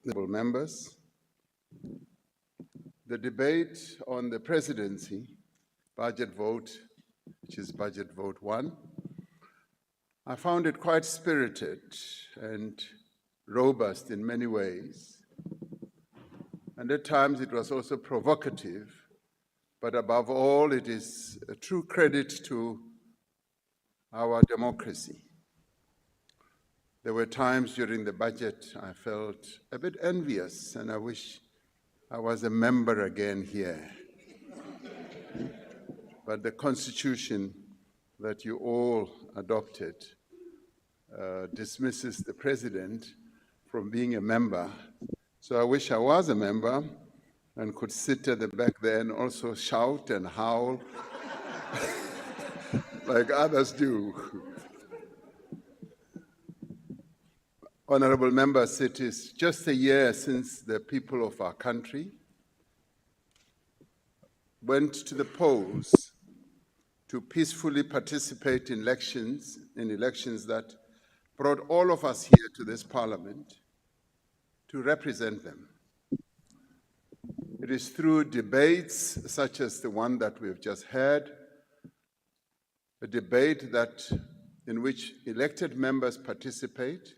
Honorable members, the debate on the Presidency Budget Vote, which is Budget Vote 1, I found it quite spirited and robust in many ways. And at times it was also provocative, but above all, it is a true credit to our democracy. There were times during the budget I felt a bit envious, and I wish I was a member again here. But the Constitution that you all adopted dismisses the President from being a member. So I wish I was a member and could sit at the back there and also shout and howl like others do. Honorable members, it is just a year since the people of our country went to the polls to peacefully participate in elections that brought all of us here to this Parliament to represent them. It is through debates such as the one that we've just had, a debate in which elected members participate,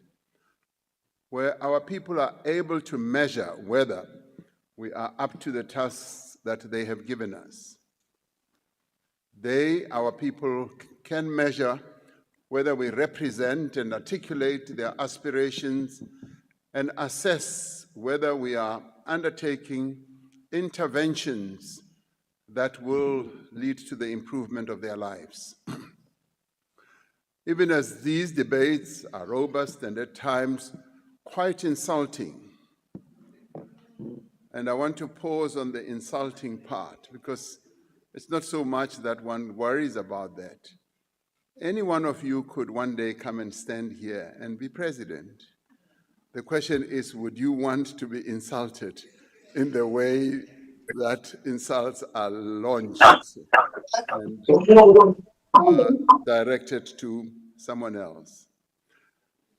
where our people are able to measure whether we are up to the tasks that they have given us. Our people, can measure whether we represent and articulate their aspirations and assess whether we are undertaking interventions that will lead to the improvement of their lives. Even as these debates are robust and at times quite insulting. And I want to pause on the insulting part because it's not so much that one worries about that. Any one of you could one day come and stand here and be president. The question is, would you want to be insulted in the way that insults are launched and directed to someone else?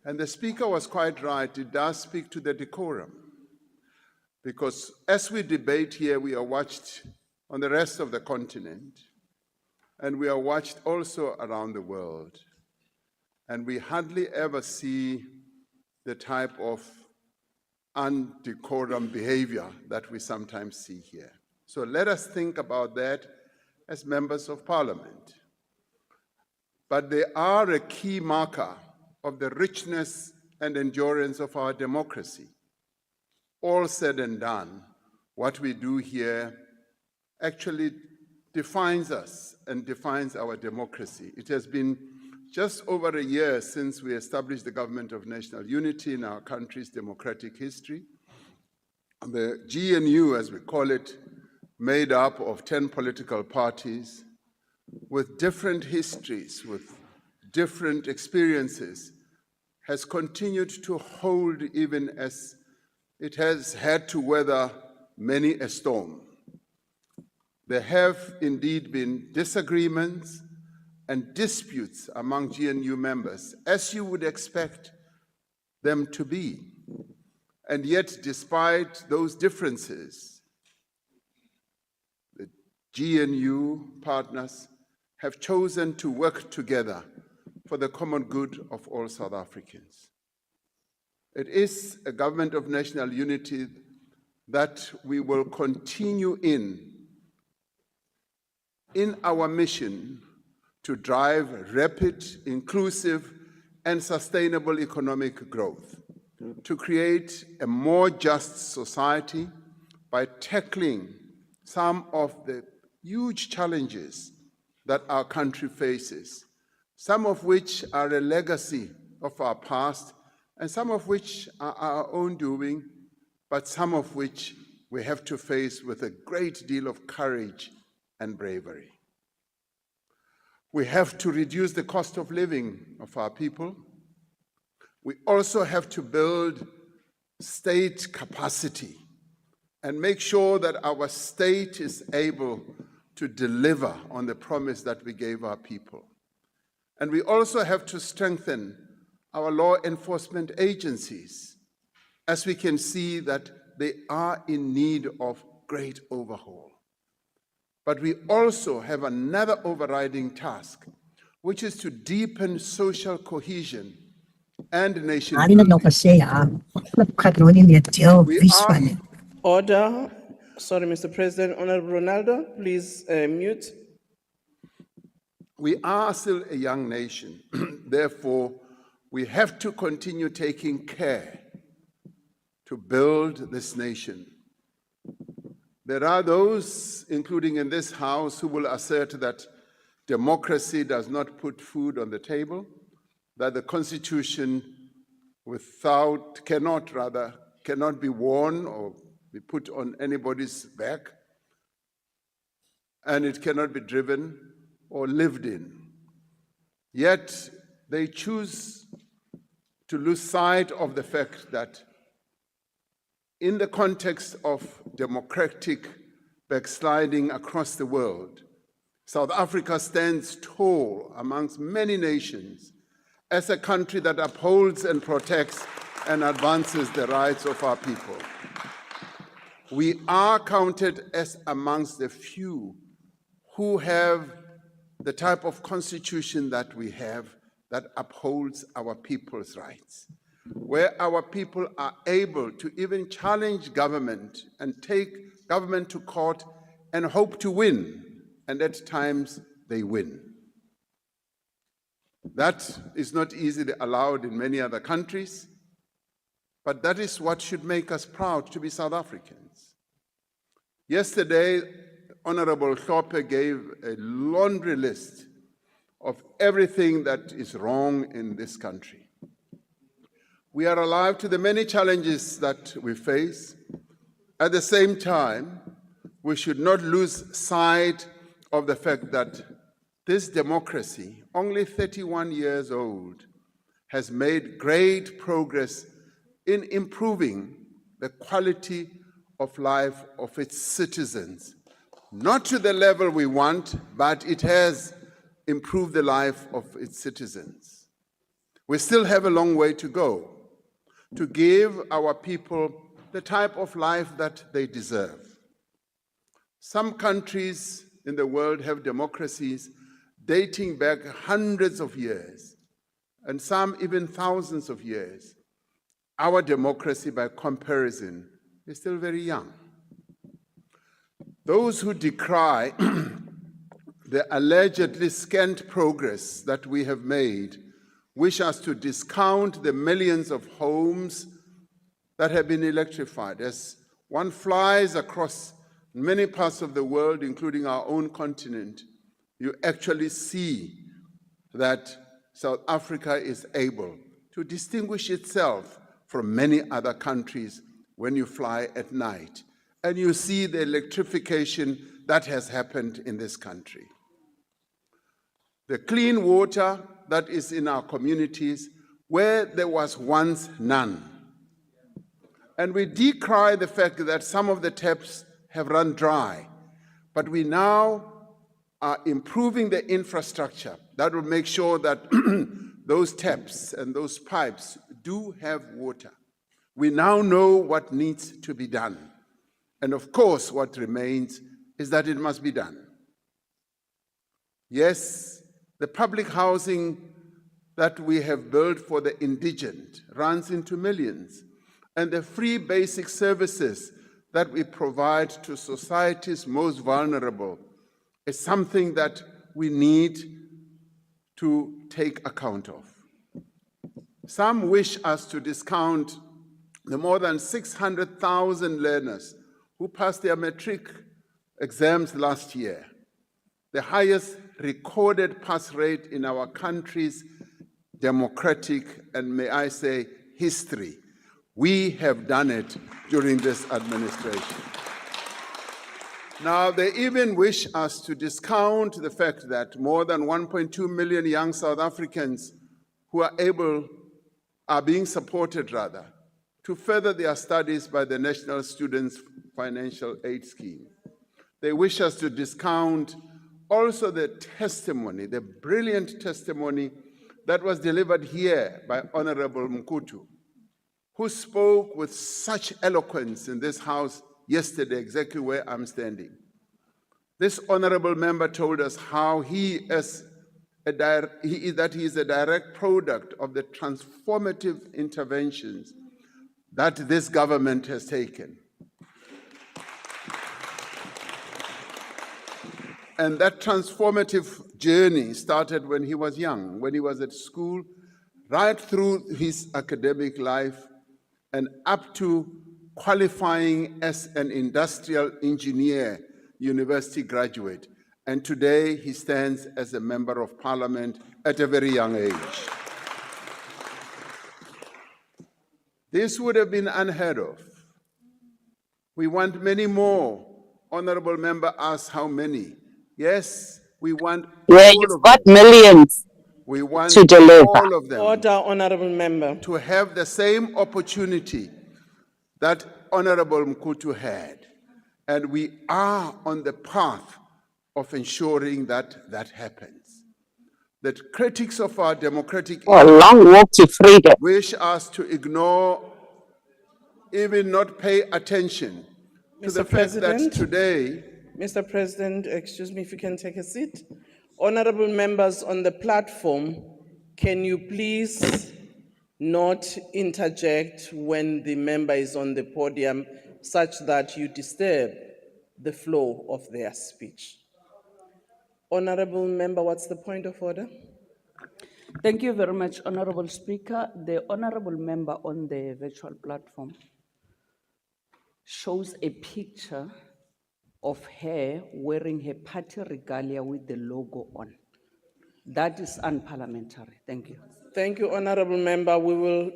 And the speaker was quite right. It does speak to the decorum. Because as we debate here, we are watched on the rest of the continent, and we are watched also around the world. And we hardly ever see the type of undecorum behavior that we sometimes see here. So let us think about that as members of Parliament. But they are a key marker of the richness and endurance of our democracy. All said and done, what we do here actually defines us and defines our democracy. It has been just over a year since we established the Government of National Unity in our country's democratic history. The GNU, as we call it, made up of 10 political parties with different histories, with different experiences, has continued to hold even as it has had to weather many a storm. There have indeed been disagreements and disputes among GNU members, as you would expect them to be. And yet, despite those differences, the GNU partners have chosen to work together for the common good of all South Africans. It is a government of national unity that we will continue in our mission to drive rapid, inclusive, and sustainable economic growth, to create a more just society by tackling some of the huge challenges that our country faces, some of which are a legacy of our past, and some of which are our own doing, but some of which we have to face with a great deal of courage and bravery. We have to reduce the cost of living of our people. We also have to build state capacity and make sure that our state is able to deliver on the promise that we gave our people. And we also have to strengthen our law enforcement agencies as we can see that they are in need of great overhaul. But we also have another overriding task, which is to deepen social cohesion and nation building. Order. Sorry, Mr. President. Honorable Ronaldo, please mute. We are still a young nation. Therefore, we have to continue taking care to build this nation. There are those, including in this House, who will assert that democracy does not put food on the table, that the Constitution cannot be worn or be put on anybody's back, and it cannot be driven or lived in. Yet they choose to lose sight of the fact that in the context of democratic backsliding across the world, South Africa stands tall amongst many nations as a country that upholds and protects and advances the rights of our people. We are counted as amongst the few who have the type of constitution that we have that upholds our people's rights, where our people are able to even challenge government and take government to court and hope to win, and at times they win. That is not easily allowed in many other countries, but that is what should make us proud to be South Africans. Yesterday, Honorable Hlophe gave a laundry list of everything that is wrong in this country. We are alive to the many challenges that we face. At the same time, we should not lose sight of the fact that this democracy, only 31 years old, has made great progress in improving the quality of life of its citizens. Not to the level we want, but it has improved the life of its citizens. We still have a long way to go to give our people the type of life that they deserve. Some countries in the world have democracies dating back hundreds of years, and some even thousands of years. Our democracy, by comparison, is still very young. Those who decry the allegedly scant progress that we have made wish us to discount the millions of homes that have been electrified. As one flies across many parts of the world, including our own continent, you actually see that South Africa is able to distinguish itself from many other countries when you fly at night, and you see the electrification that has happened in this country. The clean water that is in our communities where there was once none. And we decry the fact that some of the taps have run dry, but we now are improving the infrastructure that will make sure that those taps and those pipes do have water. We now know what needs to be done. And of course, what remains is that it must be done. Yes, the public housing that we have built for the indigent runs into millions, and the free basic services that we provide to society's most vulnerable is something that we need to take account of. Some wish us to discount the more than 600,000 learners who passed their matric exams last year, the highest recorded pass rate in our country's democratic and, may I say, history. We have done it during this administration. Now, they even wish us to discount the fact that more than 1.2 million young South Africans who are being supported to further their studies by the National Students Financial Aid Scheme. They wish us to discount also the testimony, the brilliant testimony that was delivered here by Honorable Mkutu, who spoke with such eloquence in this House yesterday, exactly where I'm standing. This honorable member told us how he is a direct product of the transformative interventions that this government has taken. And that transformative journey started when he was young, when he was at school, right through his academic life, and up to qualifying as an industrial engineer, university graduate. And today he stands as a member of parliament at a very young age. This would have been unheard of. We want many more. Honorable member asks how many. Yes, we want where all you've of got them. millions We want to deliver. all of them Order, honorable member. to have the same opportunity that Honorable Mkutu had. And we are on the path of ensuring that that happens. The critics of our democratic A long walk to freedom. wish us to ignore, even not pay attention to Mr. the fact that President? today, Mr. President, excuse me if you can take a seat. Honorable members on the platform, can you please not interject when the member is on the podium such that you disturb the flow of their speech? Honorable member, what's the point of order? Thank you very much, Honorable Speaker. The Honorable member on the virtual platform shows a picture of her wearing her party regalia with the logo on. That is unparliamentary. Thank you. Thank you, honorable member.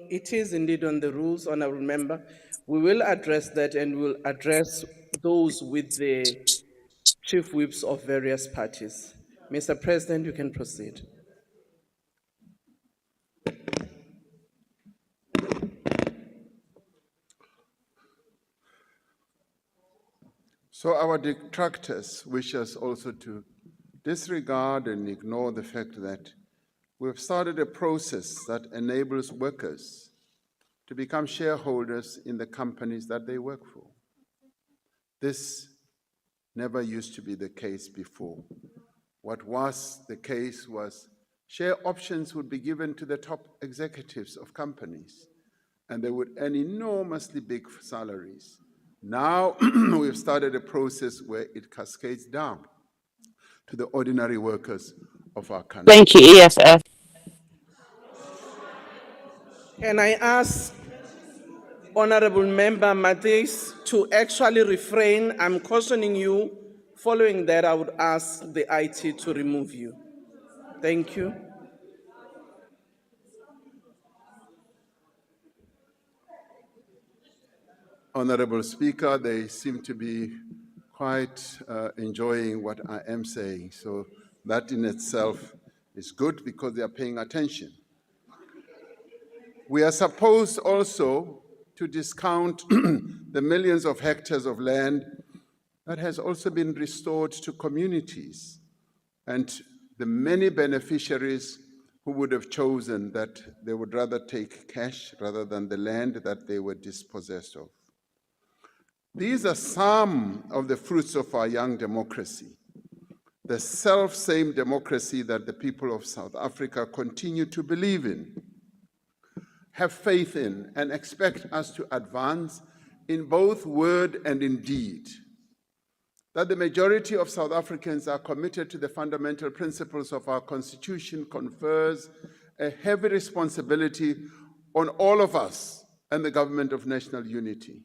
It is indeed on the rules, honorable member. We will address that and we'll address those with the chief whips of various parties. Mr. President, you can proceed. so our detractors wish us also to disregard and ignore the fact that we've started a process that enables workers to become shareholders in the companies that they work for. This never used to be the case before. What was the case was share options would be given to the top executives of companies, and they would earn enormously big salaries. Now we've started a process where it cascades down to the ordinary workers of our country. Thank you, EFF. Can I ask Honorable Member Mathis to actually refrain? I'm cautioning you. Following that, I would ask the IT to remove you. Thank you. Honorable Speaker, they seem to be quite enjoying what I am saying. So that in itself is good because they are paying attention. We are supposed also to discount the millions of hectares of land that has also been restored to communities and the many beneficiaries who would have chosen that they would rather take cash rather than the land that they were dispossessed of. These are some of the fruits of our young democracy, the self-same democracy that the people of South Africa continue to believe in, have faith in, and expect us to advance in both word and in deed. That the majority of South Africans are committed to the fundamental principles of our Constitution confers a heavy responsibility on all of us and the government of national unity.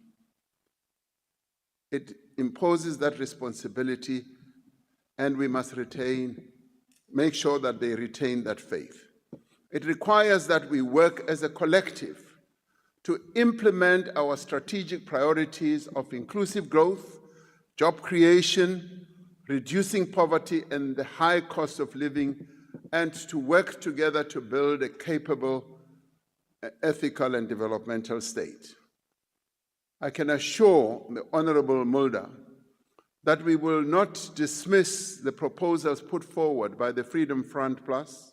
It imposes that responsibility, and we must make sure that they retain that faith. It requires that we work as a collective to implement our strategic priorities of inclusive growth, job creation, reducing poverty and the high cost of living, and to work together to build a capable, ethical, and developmental state. I can assure the Honorable Mulder that we will not dismiss the proposals put forward by the Freedom Front Plus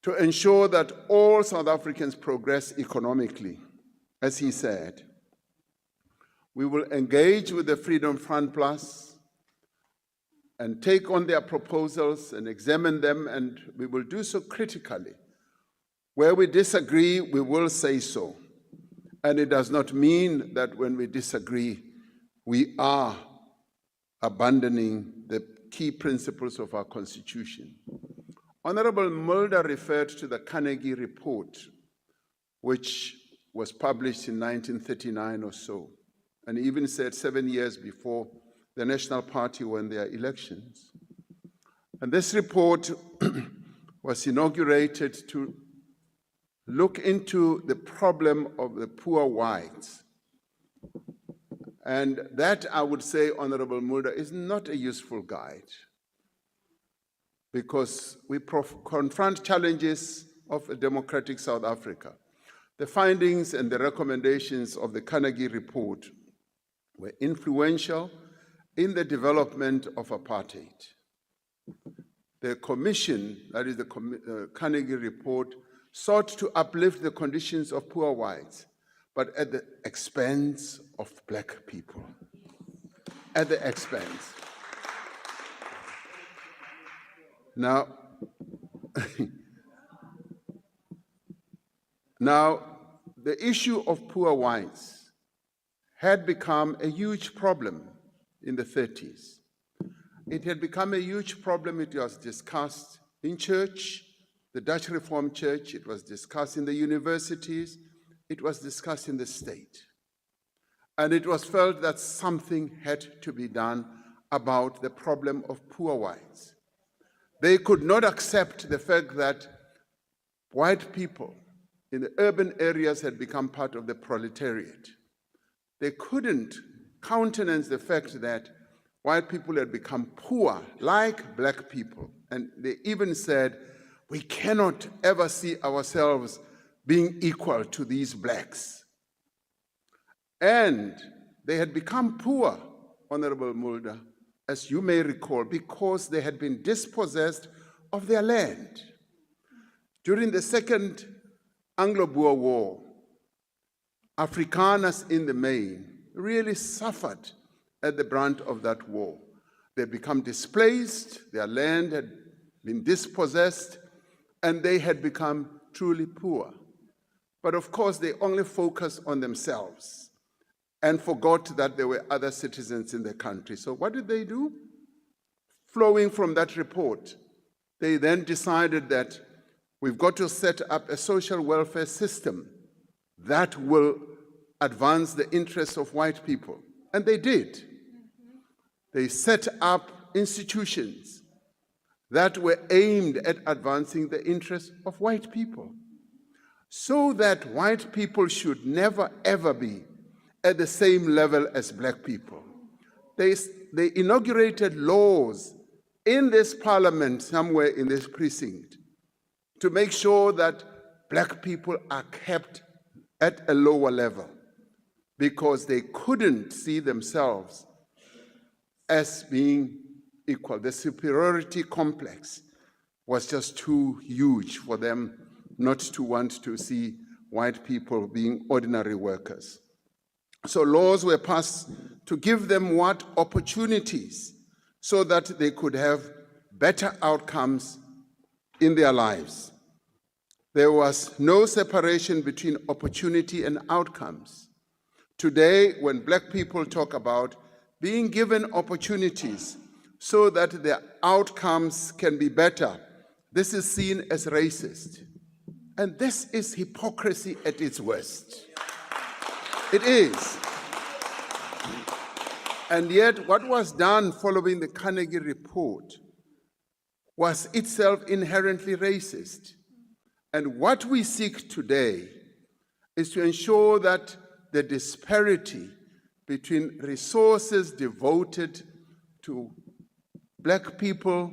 to ensure that all South Africans progress economically, as he said, we will engage with the Freedom Front Plus and take on their proposals and examine them, and we will do so critically. Where we disagree, we will say so. And it does not mean that when we disagree, we are abandoning the key principles of our Constitution. Honorable Mulder referred to the Carnegie Report, which was published in 1939 or so, and he even said 7 years before the National Party won their elections. And this report was inaugurated to look into the problem of the poor whites. And that, I would say, Honorable Mulder, is not a useful guide, because we confront challenges of a democratic South Africa. The findings and the recommendations of the Carnegie Report were influential in the development of apartheid. The commission, that is the Carnegie Report, sought to uplift the conditions of poor whites, but at the expense of black people. At the expense. Now, the issue of poor whites had become a huge problem in the 30s. It had become a huge problem. It was discussed in church, the Dutch Reformed Church. It was discussed in the universities. It was discussed in the state. And it was felt that something had to be done about the problem of poor whites. They could not accept the fact that white people in the urban areas had become part of the proletariat. They couldn't countenance the fact that white people had become poor, like black people. And they even said, we cannot ever see ourselves being equal to these blacks. And they had become poor, Honorable Mulder, as you may recall, because they had been dispossessed of their land. During the Second Anglo-Boer War, Afrikaners in the main really suffered at the brunt of that war. They had become displaced, their land had been dispossessed, and they had become truly poor. But of course, they only focused on themselves and forgot that there were other citizens in the country. So what did they do? Flowing from that report, they then decided that we've got to set up a social welfare system that will advance the interests of white people. And they did. They set up institutions that were aimed at advancing the interests of white people, so that white people should never, ever be at the same level as black people. They inaugurated laws in this parliament, somewhere in this precinct, to make sure that black people are kept at a lower level, because they couldn't see themselves as being equal. The superiority complex was just too huge for them not to want to see white people being ordinary workers. So laws were passed to give them what? Opportunities, so that they could have better outcomes in their lives. There was no separation between opportunity and outcomes. Today, when black people talk about being given opportunities so that their outcomes can be better, this is seen as racist. And this is hypocrisy at its worst. It is. And yet, what was done following the Carnegie Report was itself inherently racist. And what we seek today is to ensure that the disparity between resources devoted to black people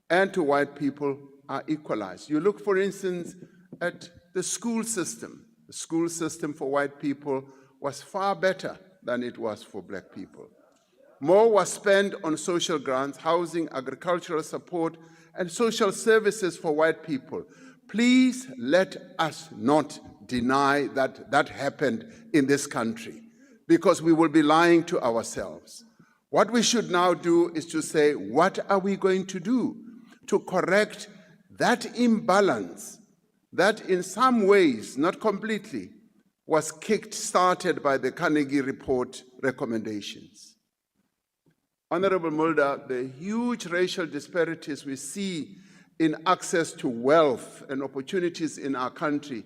and to white people are equalized. You look, for instance, at the school system. The school system for white people was far better than it was for black people. More was spent on social grants, housing, agricultural support, and social services for white people. Please let us not deny that that happened in this country, because we will be lying to ourselves. What we should now do is to say, what are we going to do to correct that imbalance that in some ways, not completely, was kick-started by the Carnegie Report recommendations. Honorable Mulder, the huge racial disparities we see in access to wealth and opportunities in our country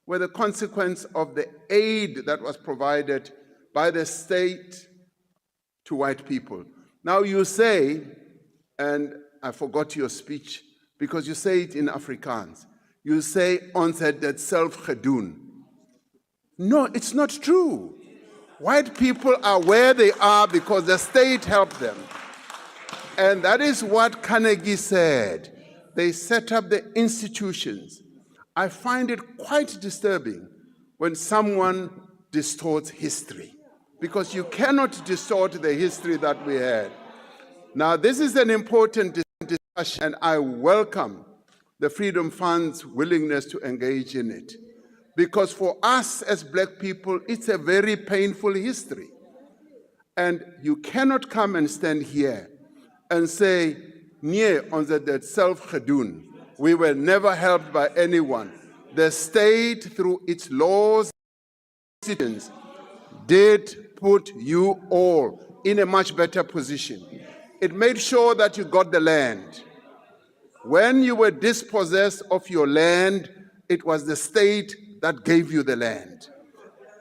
were the consequence of the aid that was provided by the state to white people. Now you say, and I forgot your speech because you say it in Afrikaans, you say, ons het dit self gedoen. No, it's not true. White people are where they are because the state helped them. And that is what Carnegie said. They set up the institutions. I find it quite disturbing when someone distorts history, because you cannot distort the history that we had. Now, this is an important discussion, and I welcome the Freedom Fund's willingness to engage in it. Because for us as Black people, it's a very painful history. And you cannot come and stand here and say, nee, ons het dit self gedoen. We were never helped by anyone. The state, through its laws and institutions, did put you all in a much better position. It made sure that you got the land. When you were dispossessed of your land, it was the state that gave you the land.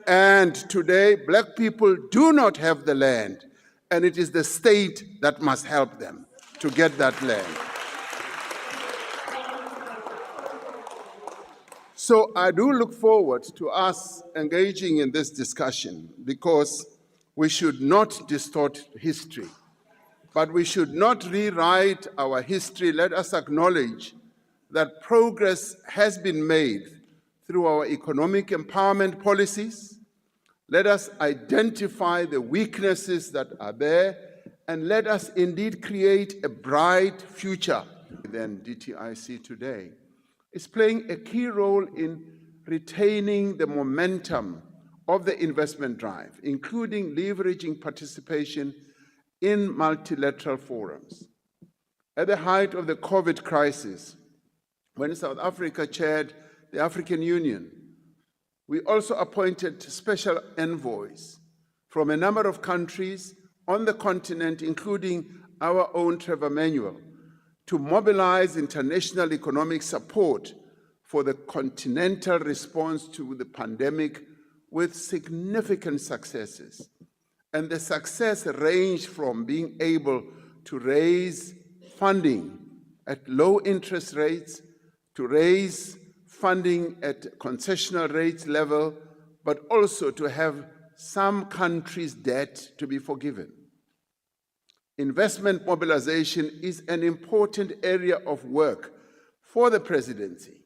And today, Black people do not have the land, and it is the state that must help them to get that land. So I do look forward to us engaging in this discussion, because we should not distort history, but we should not rewrite our history. Let us acknowledge that progress has been made through our economic empowerment policies. Let us identify the weaknesses that are there, and let us indeed create a bright future. Then DTIC today is playing a key role in retaining the momentum of the investment drive, including leveraging participation in multilateral forums. At the height of the COVID crisis, when South Africa chaired the African Union, we also appointed special envoys from a number of countries on the continent, including our own Trevor Manuel, to mobilize international economic support for the continental response to the pandemic, with significant successes. And the success ranged from being able to raise funding at low interest rates, to raise funding at concessional rates level, but also to have some countries' debt to be forgiven. Investment mobilization is an important area of work for the presidency.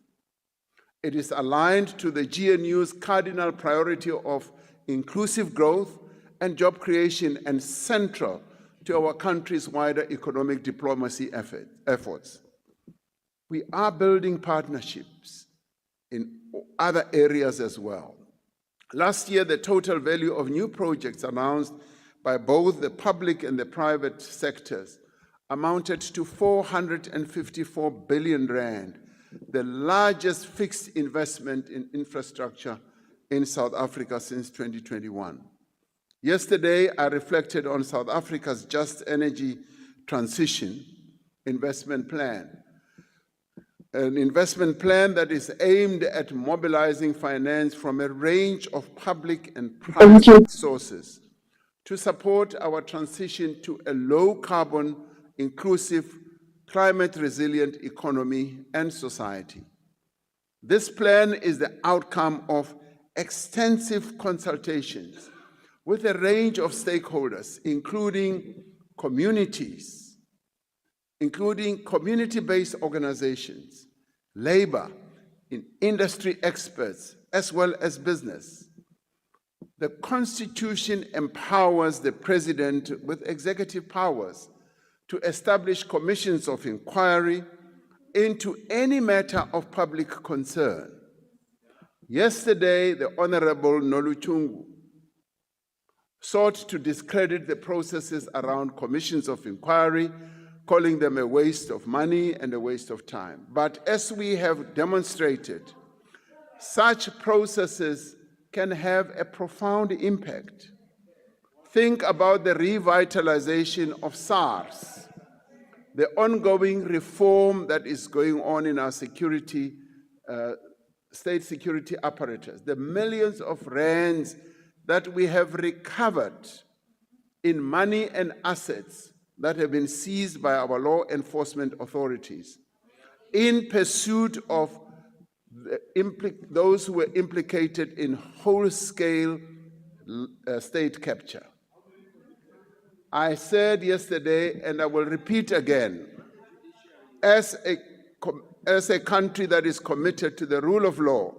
It is aligned to the GNU's cardinal priority of inclusive growth and job creation, and central to our country's wider economic diplomacy efforts. We are building partnerships in other areas as well. Last year, the total value of new projects announced by both the public and the private sectors amounted to 454 billion rand, the largest fixed investment in infrastructure in South Africa since 2021. Yesterday, I reflected on South Africa's Just Energy Transition Investment Plan, an investment plan that is aimed at mobilizing finance from a range of public and private sources to support our transition to a low-carbon, inclusive, climate-resilient economy and society. This plan is the outcome of extensive consultations with a range of stakeholders, including communities, including community-based organizations, labor, industry experts, as well as business. The Constitution empowers the President with executive powers to establish commissions of inquiry into any matter of public concern. Yesterday, the Honorable Noluchungu sought to discredit the processes around commissions of inquiry, calling them a waste of money and a waste of time. But as we have demonstrated, such processes can have a profound impact. Think about the revitalization of SARS, the ongoing reform that is going on in our security, state security apparatus, the millions of rands that we have recovered in money and assets that have been seized by our law enforcement authorities in pursuit of those who were implicated in whole-scale state capture. I said yesterday, and I will repeat again, as a country that is committed to the rule of law,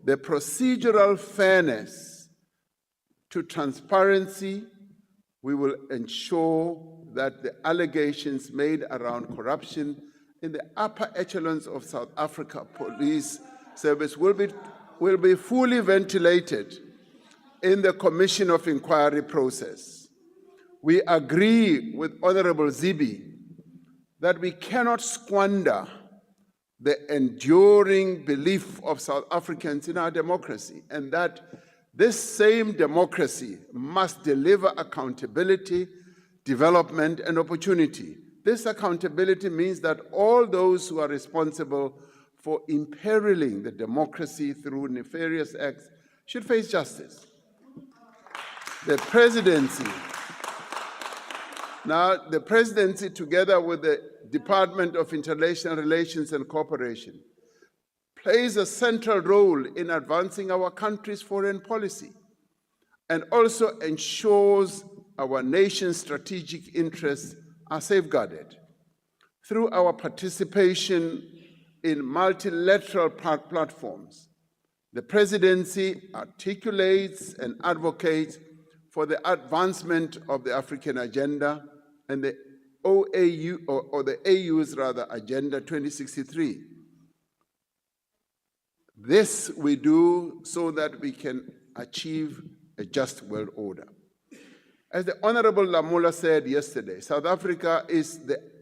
the procedural fairness to transparency, we will ensure that the allegations made around corruption in the upper echelons of South Africa Police Service will be fully ventilated in the Commission of Inquiry process. We agree with Honorable Zibi that we cannot squander the enduring belief of South Africans in our democracy, and that this same democracy must deliver accountability, development, and opportunity. This accountability means that all those who are responsible for imperiling the democracy through nefarious acts should face justice. The presidency, together with the Department of International Relations and Cooperation, plays a central role in advancing our country's foreign policy and also ensures our nation's strategic interests are safeguarded. Through our participation in multilateral platforms, the presidency articulates and advocates for the advancement of the African agenda and the OAU, or the AU's rather, Agenda 2063. This we do so that we can achieve a just world order. As the Honorable Lamula said yesterday, South Africa is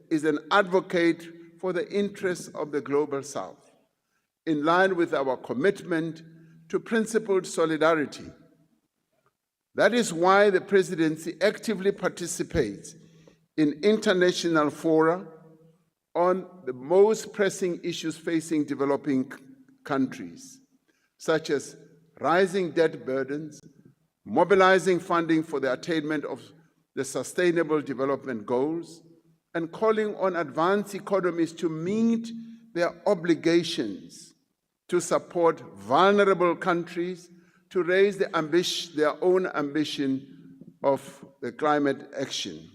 an advocate for the interests of the Global South, in line with our commitment to principled solidarity. That is why the presidency actively participates in international fora on the most pressing issues facing developing countries, such as rising debt burdens, mobilizing funding for the attainment of the Sustainable Development Goals, and calling on advanced economies to meet their obligations to support vulnerable countries to raise their own ambition of the climate action.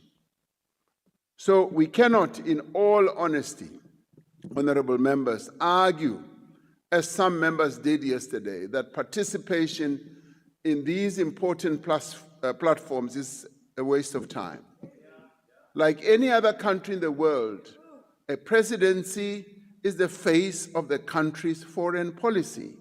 So we cannot, in all honesty, honorable members, argue, as some members did yesterday, that participation in these important platforms is a waste of time. Like any other country in the world, a presidency is the face of the country's foreign policy.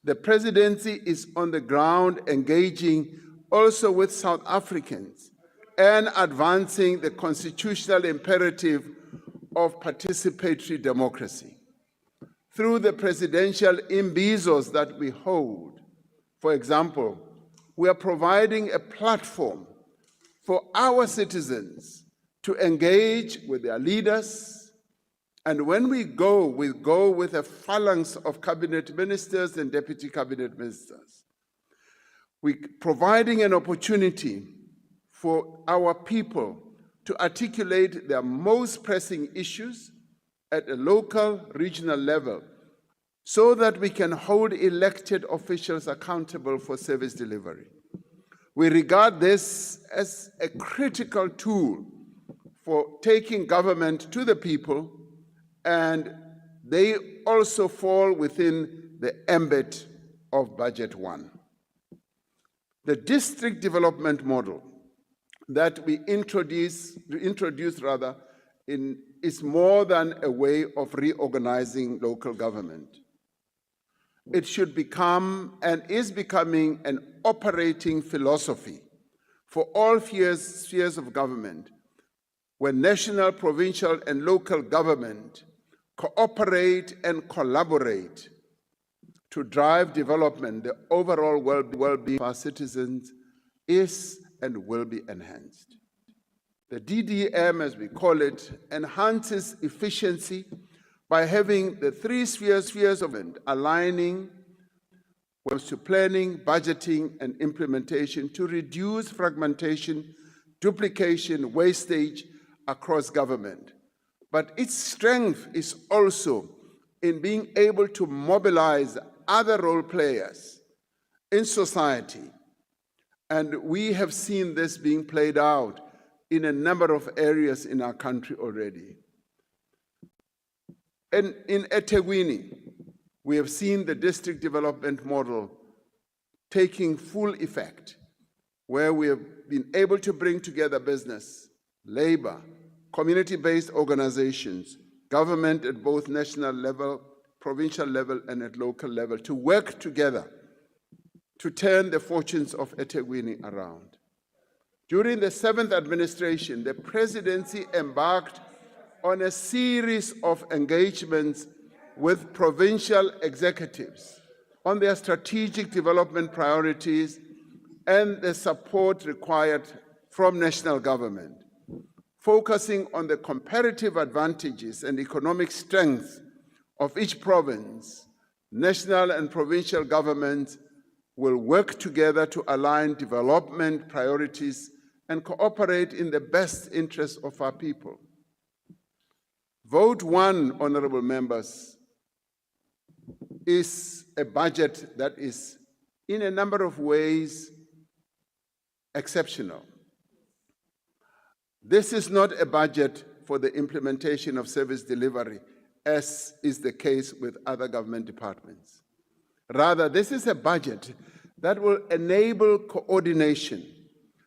The presidency is on the ground engaging also with South Africans and advancing the constitutional imperative of participatory democracy. Through the presidential imbizos that we hold, for example, we are providing a platform for our citizens to engage with their leaders. And when we go with a phalanx of cabinet ministers and deputy cabinet ministers. We're providing an opportunity for our people to articulate their most pressing issues at a local, regional level, so that we can hold elected officials accountable for service delivery. We regard this as a critical tool for taking government to the people, and they also fall within the ambit of Budget 1. The district development model that we introduced is more than a way of reorganizing local government. it should become and is becoming an operating philosophy for all spheres of government, where national, provincial, and local government cooperate and collaborate to drive development. The overall well-being of our citizens is and will be enhanced. The DDM, as we call it, enhances efficiency by having the three spheres of government aligning to planning, budgeting, and implementation to reduce fragmentation, duplication, wastage across government. But its strength is also in being able to mobilize other role players in society. And we have seen this being played out in a number of areas in our country already. And in eThekwini, we have seen the district development model taking full effect, where we have been able to bring together business, labor, community-based organizations, government at both national level, provincial level, and at local level to work together to turn the fortunes of eThekwini around. During the 7th administration, the presidency embarked on a series of engagements with provincial executives on their strategic development priorities and the support required from national government, focusing on the comparative advantages and economic strength of each province. National and provincial governments will work together to align development priorities and cooperate in the best interests of our people. Vote 1, honorable members, is a budget that is, in a number of ways, exceptional. This is not a budget for the implementation of service delivery, as is the case with other government departments. Rather, this is a budget that will enable coordination,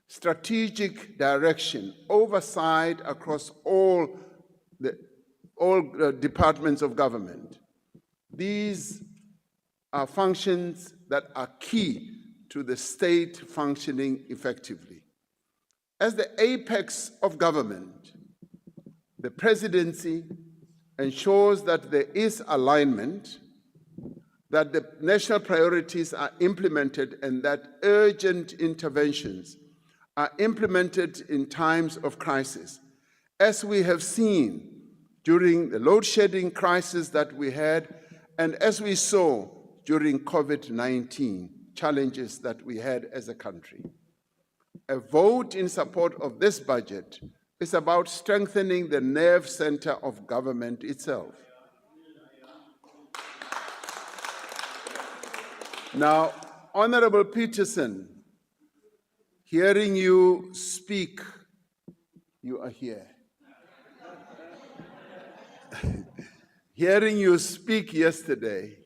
strategic direction, oversight across all departments of government. These are functions that are key to the state functioning effectively. As the apex of government, the presidency ensures that there is alignment, that the national priorities are implemented, and that urgent interventions are implemented in times of crisis, as we have seen during the load shedding crisis that we had, and as we saw during COVID-19 challenges that we had as a country. A vote in support of this budget is about strengthening the nerve center of government itself. Now, Honorable Peterson, hearing you speak, you are here. Hearing you speak yesterday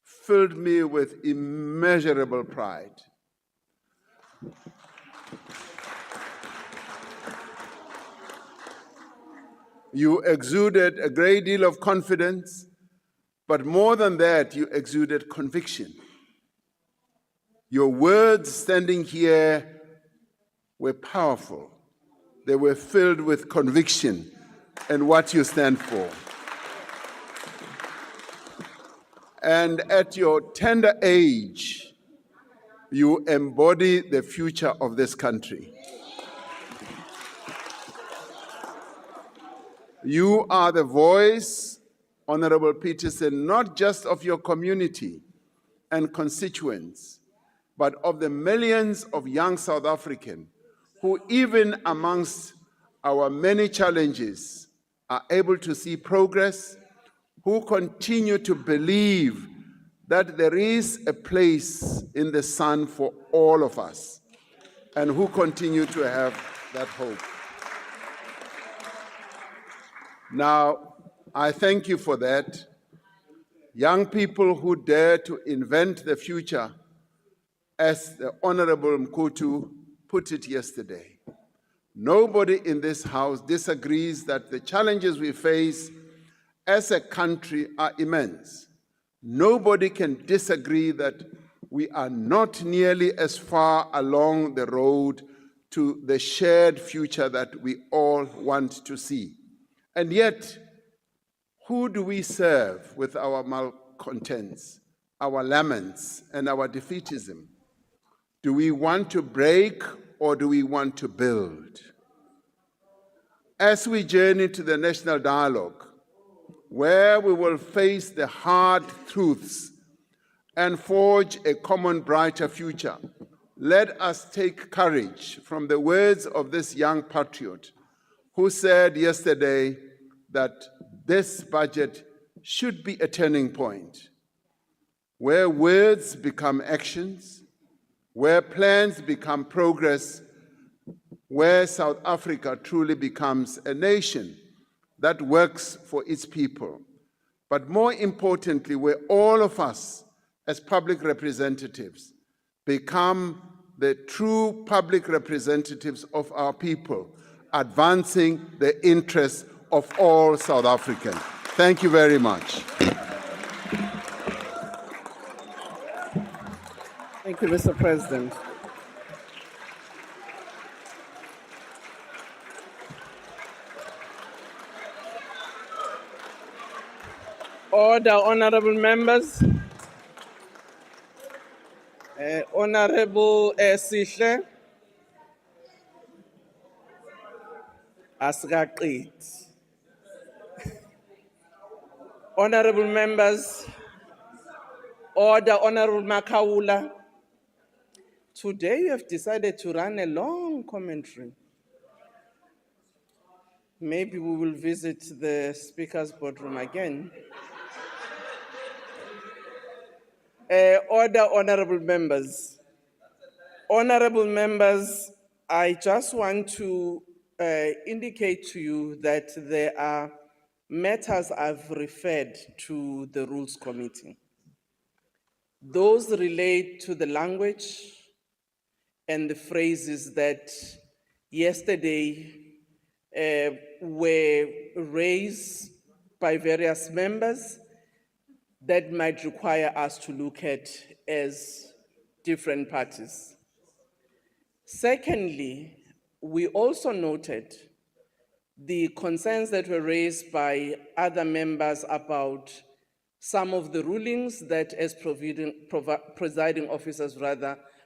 filled me with immeasurable pride. You exuded a great deal of confidence, but more than that, you exuded conviction. Your words standing here were powerful. They were filled with conviction and what you stand for. And at your tender age, you embody the future of this country. You are the voice, Honorable Peterson, not just of your community and constituents, but of the millions of young South Africans who, even amongst our many challenges, are able to see progress, who continue to believe that there is a place in the sun for all of us, and who continue to have that hope. Now, I thank you for that. Young people who dare to invent the future, as the Honorable Mkutu put it yesterday. Nobody in this House disagrees that the challenges we face as a country are immense. Nobody can disagree that we are not nearly as far along the road to the shared future that we all want to see. And yet, who do we serve with our malcontents, our laments, and our defeatism? Do we want to break or do we want to build? As we journey to the national dialogue, where we will face the hard truths and forge a common brighter future, let us take courage from the words of this young patriot who said yesterday that this budget should be a turning point, where words become actions, where plans become progress, where South Africa truly becomes a nation that works for its people. But more importantly, where all of us as public representatives become the true public representatives of our people, advancing the interests of all South Africans. Thank you very much. Thank you, Mr. President. Order, honorable members. Honorable Sihle. Asgaqit. Honorable members. Order, Honorable Makaula. Today you have decided to run a long commentary. Maybe we will visit the Speaker's boardroom again. Order, honorable members. Honorable members, I just want to indicate to you that there are matters I've referred to the Rules Committee. Those relate to the language and the phrases that yesterday were raised by various members that might require us to look at as different parties. Secondly, we also noted the concerns that were raised by other members about some of the rulings that as presiding officers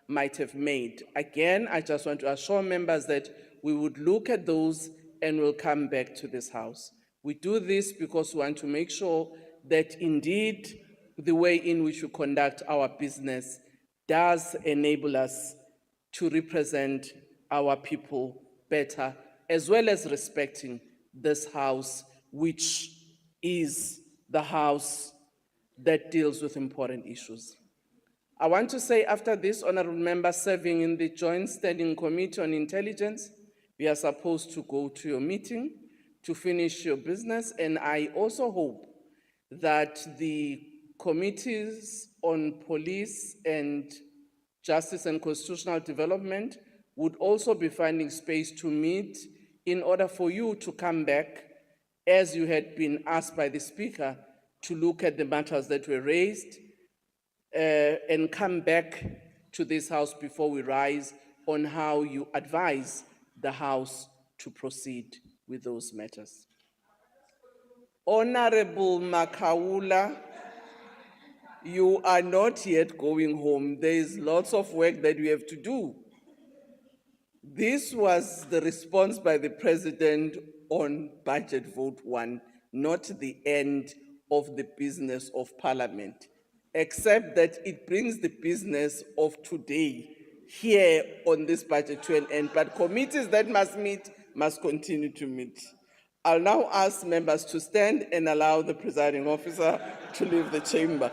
might have made. Again, I just want to assure members that we would look at those and we'll come back to this House. We do this because we want to make sure that indeed the way in which we conduct our business does enable us to represent our people better, as well as respecting this House, which is the House that deals with important issues. I want to say after this, honorable member serving in the Joint Standing Committee on Intelligence, we are supposed to go to your meeting to finish your business, and I also hope that the committees on police and justice and constitutional development would also be finding space to meet in order for you to come back, as you had been asked by the Speaker, to look at the matters that were raised and come back to this House before we rise on how you advise the House to proceed with those matters. Honorable Makaula, you are not yet going home. There is lots of work that we have to do. This was the response by the President on Budget Vote 1, not the end of the business of Parliament, except that it brings the business of today here on this budget to an end, but committees that must meet must continue to meet. I'll now ask members to stand and allow the presiding officer to leave the chamber.